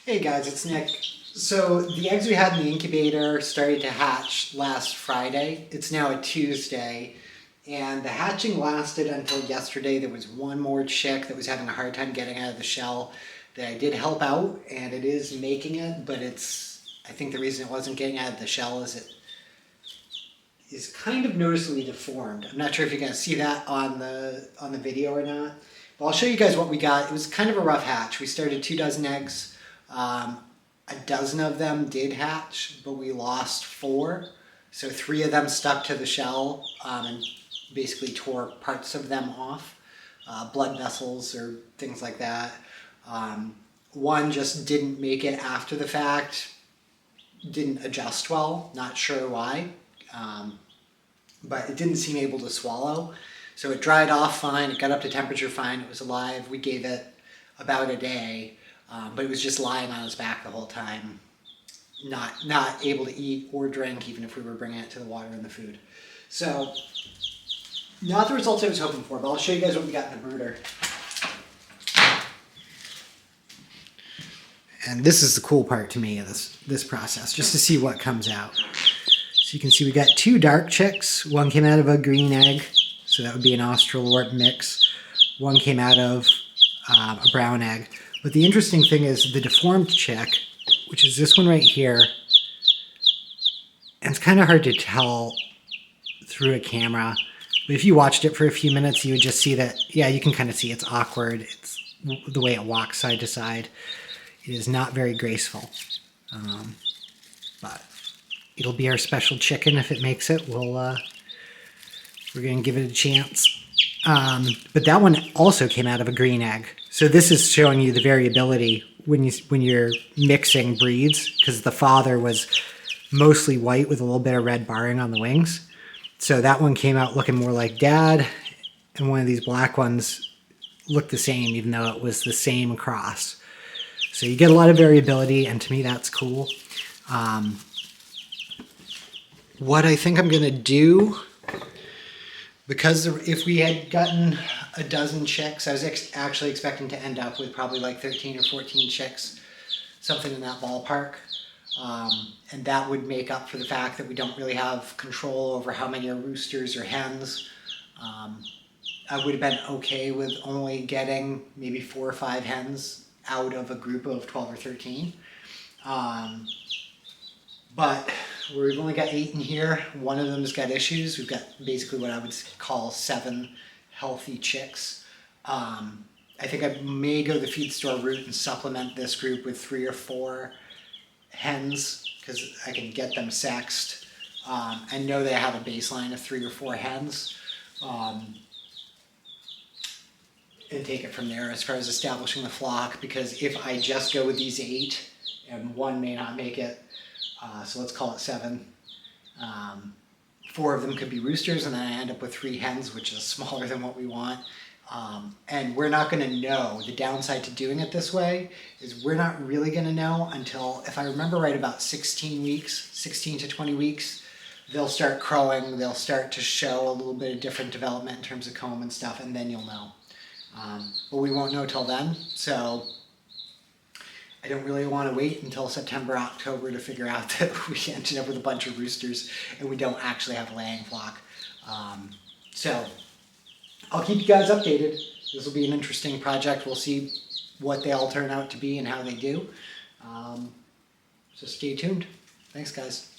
Hey guys, it's Nick. So the eggs we had in the incubator started to hatch last Friday. It's now a Tuesday, and the hatching lasted until yesterday. There was one more chick that was having a hard time getting out of the shell that I did help out, and it is making it, but I think the reason it wasn't getting out of the shell is it is kind of noticeably deformed. I'm not sure if you're going to see that on the video or not, but I'll show you guys what we got. It was kind of a rough hatch. We started 2 dozen eggs. A dozen of them did hatch, but we lost 4. So 3 of them stuck to the shell and basically tore parts of them off, blood vessels or things like that. One just didn't make it after the fact, didn't adjust well, not sure why, but it didn't seem able to swallow. So it dried off fine, it got up to temperature fine, it was alive. We gave it about a day. But it was just lying on its back the whole time, not able to eat or drink, even if we were bringing it to the water and the food. So, not the results I was hoping for, but I'll show you guys what we got in the brooder. And this is the cool part to me of this process, just to see what comes out. So you can see we got 2 dark chicks. One came out of a green egg, so that would be an Australorp mix. One came out of a brown egg. But the interesting thing is the deformed chick, which is this one right here, and it's kind of hard to tell through a camera, but if you watched it for a few minutes, you would just see that, yeah, you can kind of see it's awkward. It's the way it walks side to side. It is not very graceful, but it'll be our special chicken if it makes it. We're going to give it a chance. But that one also came out of a green egg. So this is showing you the variability when you're mixing breeds, because the father was mostly white with a little bit of red barring on the wings. So that one came out looking more like dad, and one of these black ones looked the same, even though it was the same cross. So you get a lot of variability, and to me that's cool. What I think I'm going to do, because if we had gotten a dozen chicks, I was actually expecting to end up with probably like 13 or 14 chicks, something in that ballpark. And that would make up for the fact that we don't really have control over how many are roosters or hens. I would have been okay with only getting maybe 4 or 5 hens out of a group of 12 or 13. But we've only got 8 in here. One of them's got issues. We've got basically what I would call 7 healthy chicks. I think I may go the feed store route and supplement this group with 3 or 4 hens, because I can get them sexed. I know they have a baseline of 3 or 4 hens. And take it from there as far as establishing the flock, because if I just go with these 8 and one may not make it, so let's call it 7. 4 of them could be roosters, and then I end up with 3 hens, which is smaller than what we want. And we're not going to know. The downside to doing it this way is we're not really going to know until, if I remember right, about 16 weeks, 16 to 20 weeks, they'll start crowing, they'll start to show a little bit of different development in terms of comb and stuff, and then you'll know. But we won't know till then, so I don't really want to wait until September, October to figure out that we ended up with a bunch of roosters and we don't actually have a laying flock. So I'll keep you guys updated. This will be an interesting project. We'll see what they all turn out to be and how they do. So stay tuned. Thanks, guys.